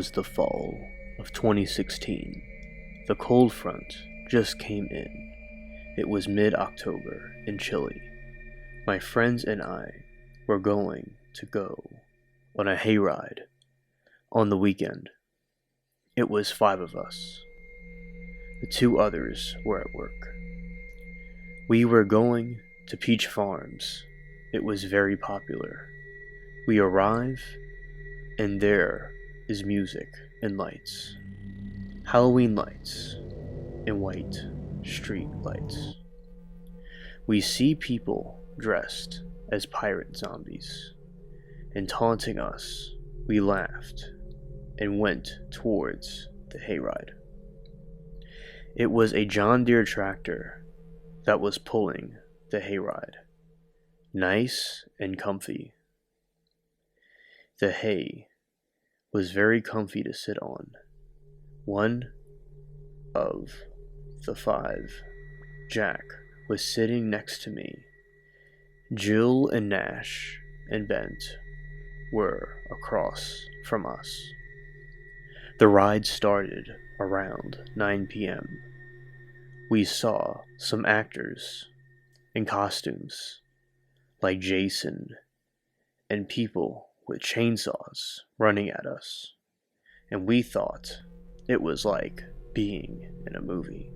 was the fall of 2016. The cold front just came in. It was mid-October in Chile. My friends and I were going to go on a hayride on the weekend. It was 5 of us. The 2 others were at work. We were going to Peach Farms. It was very popular. We arrive, and there is music and lights. Halloween lights and white street lights. We see people dressed as pirate zombies, and taunting us, we laughed and went towards the hayride. It was a John Deere tractor that was pulling the hayride. Nice and comfy. The hay was very comfy to sit on. One of the 5, Jack, was sitting next to me. Jill and Nash and Bent were across from us. The ride started around 9 p.m. We saw some actors in costumes like Jason and people with chainsaws running at us, and we thought it was like being in a movie.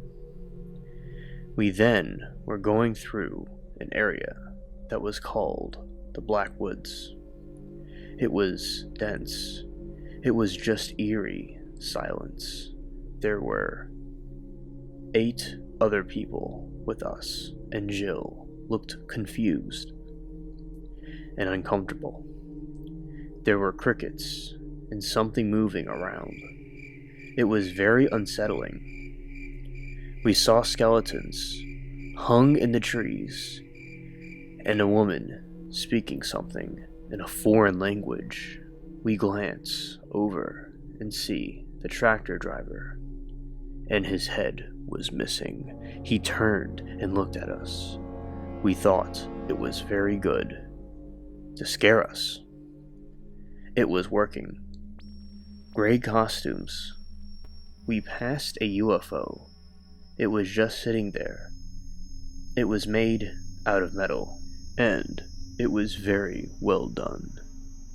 We then were going through an area that was called the Black Woods. It was dense. It was just eerie silence. There were 8 other people with us, and Jill looked confused and uncomfortable. There were crickets and something moving around. It was very unsettling. We saw skeletons hung in the trees and a woman speaking something in a foreign language. We glance over and see the tractor driver, and his head was missing. He turned and looked at us. We thought it was very good to scare us. It was working. Gray costumes. We passed a UFO. It was just sitting there. It was made out of metal, and it was very well done.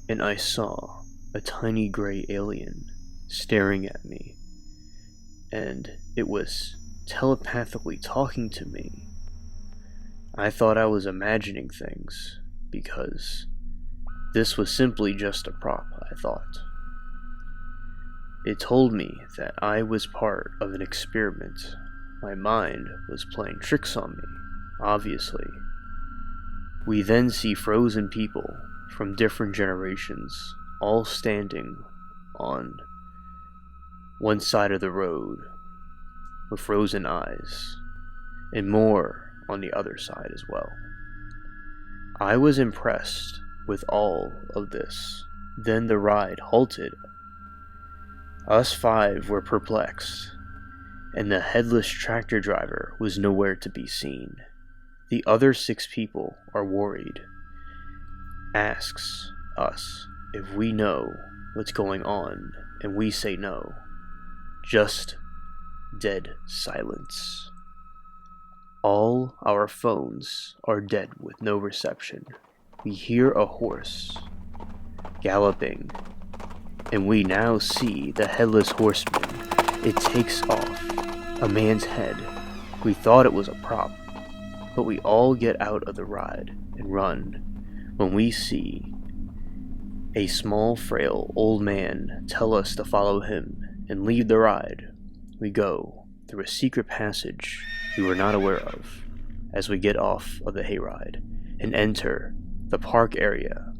And I saw a tiny gray alien staring at me, and it was telepathically talking to me. I thought I was imagining things, because this was simply just a prop, I thought. It told me that I was part of an experiment. My mind was playing tricks on me, obviously. We then see frozen people from different generations, all standing on one side of the road with frozen eyes, and more on the other side as well. I was impressed with all of this. Then the ride halted. Us 5 were perplexed, and the headless tractor driver was nowhere to be seen. The other 6 people are worried, asks us if we know what's going on, and we say no. Just dead silence. All our phones are dead with no reception. We hear a horse galloping, and we now see the headless horseman. It takes off a man's head. We thought it was a prop, but we all get out of the ride and run when we see a small, frail old man tell us to follow him and leave the ride. We go through a secret passage we were not aware of as we get off of the hayride and enter the park area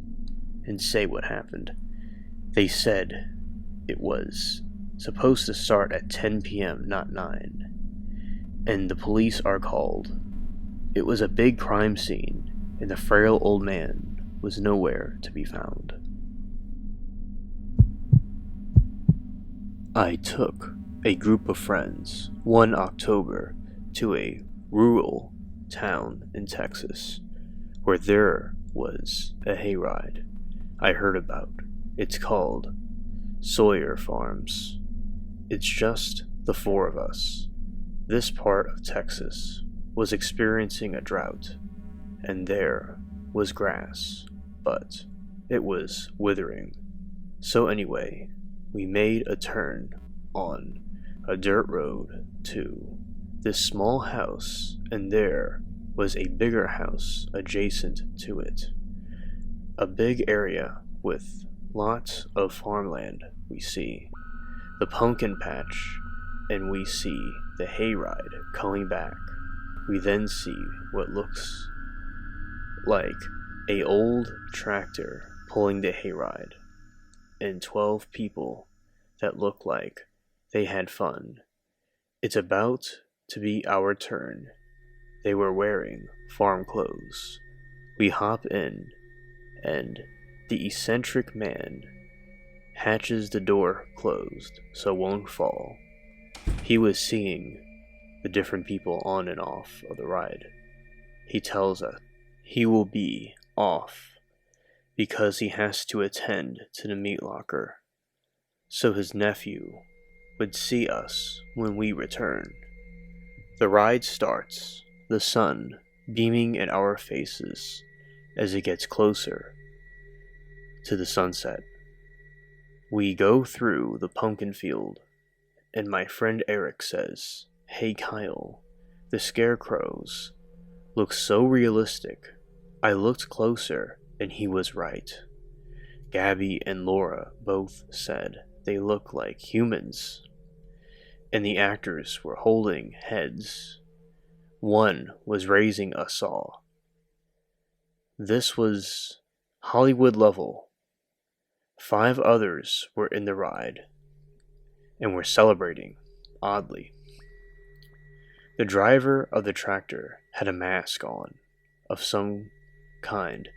and say what happened. They said it was supposed to start at 10 p.m., not 9, and the police are called. It was a big crime scene, and the frail old man was nowhere to be found. I took a group of friends one October to a rural town in Texas where there was a hayride I heard about. It's called Sawyer Farms. It's just the four of us. This part of Texas was experiencing a drought, and there was grass, but it was withering. So anyway, we made a turn on a dirt road to this small house, and there was a bigger house adjacent to it. A big area with lots of farmland we see. The pumpkin patch, and we see the hayride coming back. We then see what looks like a old tractor pulling the hayride, and 12 people that look like they had fun. It's about to be our turn. They were wearing farm clothes. We hop in, and the eccentric man hatches the door closed so won't fall. He was seeing the different people on and off of the ride. He tells us he will be off because he has to attend to the meat locker, so his nephew would see us when we return. The ride starts, the sun beaming in our faces as it gets closer to the sunset. We go through the pumpkin field, and my friend Eric says, "Hey Kyle, the scarecrows look so realistic." I looked closer, and he was right. Gabby and Laura both said they look like humans, and the actors were holding heads. One was raising a saw. This was Hollywood level. 5 others were in the ride, and were celebrating, oddly. The driver of the tractor had a mask on, of some kind.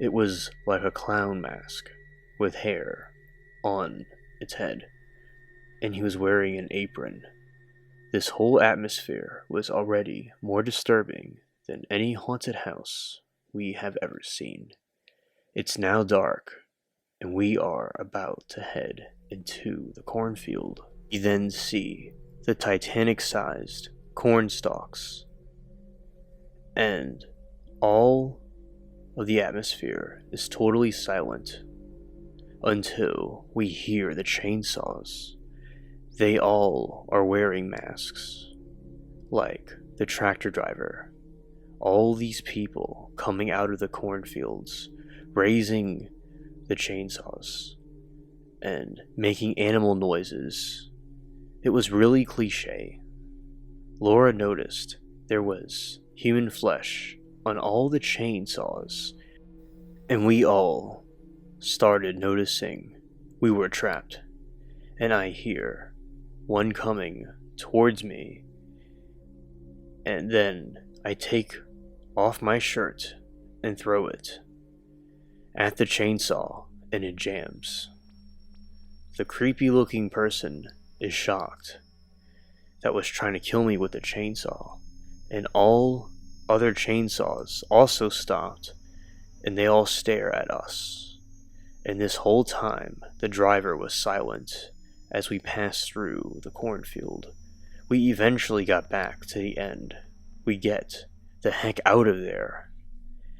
It was like a clown mask, with hair on its head, and he was wearing an apron. This whole atmosphere was already more disturbing than any haunted house we have ever seen. It's now dark, and we are about to head into the cornfield. We then see the Titanic-sized corn stalks, and all of the atmosphere is totally silent until we hear the chainsaws. They all are wearing masks, like the tractor driver. All these people coming out of the cornfields, raising the chainsaws, and making animal noises. It was really cliche. Laura noticed there was human flesh on all the chainsaws, and we all started noticing we were trapped. And I hear one coming towards me, and then I take off my shirt and throw it at the chainsaw, and it jams. The creepy looking person is shocked that was trying to kill me with a chainsaw, and all other chainsaws also stopped, and they all stare at us. And this whole time the driver was silent as we passed through the cornfield. We eventually got back to the end. We get the heck out of there.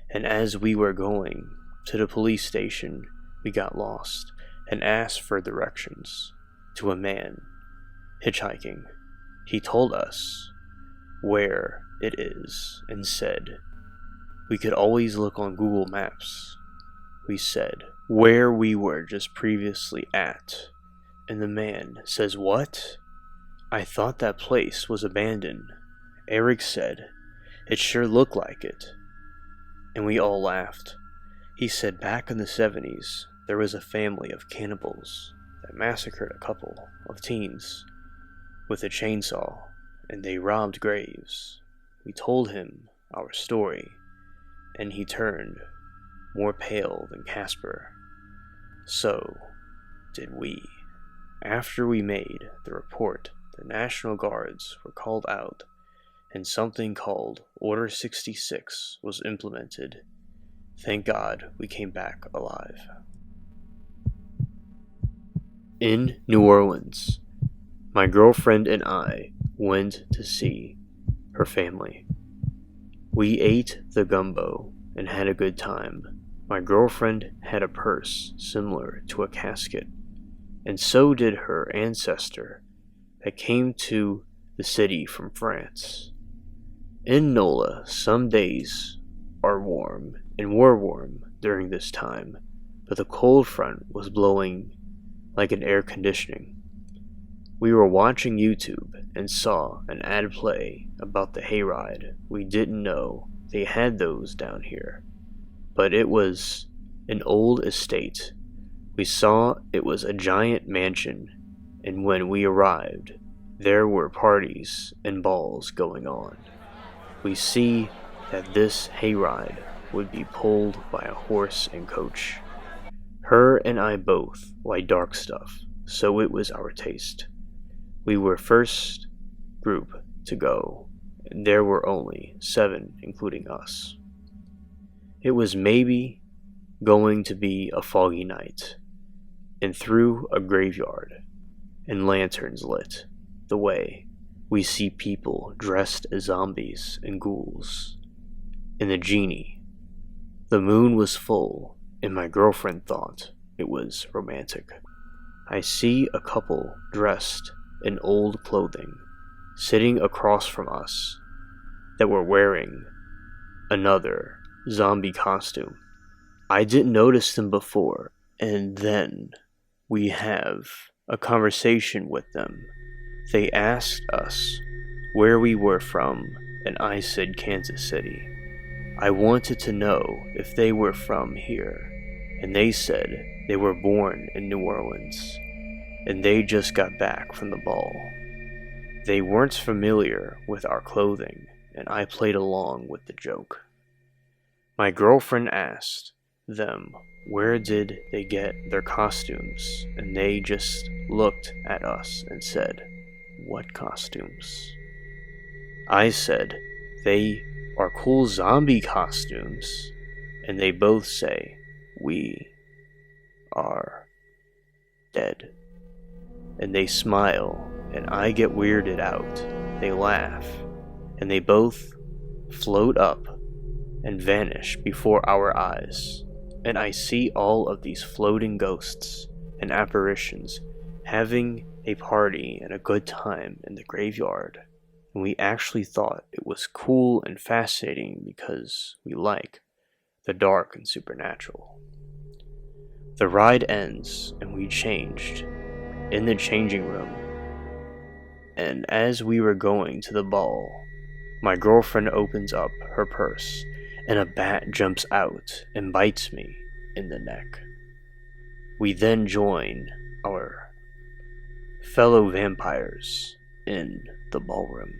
And as we were going to the police station, we got lost and asked for directions to a man hitchhiking. He told us where it is and said we could always look on Google Maps. We said where we were just previously at, and the man says, "What? I thought that place was abandoned." Eric said it sure looked like it, and we all laughed. He said back in the 70s there was a family of cannibals that massacred a couple of teens with a chainsaw, and they robbed graves. We told him our story, and he turned more pale than Casper. So did we. After we made the report, the National Guards were called out, and something called Order 66 was implemented. Thank God we came back alive. In New Orleans, my girlfriend and I went to see her family. We ate the gumbo and had a good time. My girlfriend had a purse similar to a casket, and so did her ancestor that came to the city from France. In NOLA, some days are warm and were warm during this time, but the cold front was blowing like an air conditioning. We were watching YouTube and saw an ad play about the hayride. We didn't know they had those down here, but it was an old estate. We saw it was a giant mansion, and when we arrived, there were parties and balls going on. We see that this hayride would be pulled by a horse and coach. Her and I both like dark stuff, so it was our taste. We were first group to go, and there were only 7, including us. It was maybe going to be a foggy night, and through a graveyard and lanterns lit the way, we see people dressed as zombies and ghouls, and the genie. The moon was full, and my girlfriend thought it was romantic. I see a couple dressed in old clothing sitting across from us that were wearing another zombie costume. I didn't notice them before, and then we have a conversation with them. They asked us where we were from, and I said Kansas City. I wanted to know if they were from here, and they said they were born in New Orleans, and they just got back from the ball. They weren't familiar with our clothing, and I played along with the joke. My girlfriend asked them where did they get their costumes, and they just looked at us and said, "What costumes?" I said, "They are cool zombie costumes," and they both say, "We are dead." And they smile, and I get weirded out. They laugh, and they both float up and vanish before our eyes. And I see all of these floating ghosts and apparitions having a party and a good time in the graveyard. And we actually thought it was cool and fascinating because we like the dark and supernatural. The ride ends and we changed in the changing room. And as we were going to the ball, my girlfriend opens up her purse and a bat jumps out and bites me in the neck. We then join our fellow vampires in the ballroom.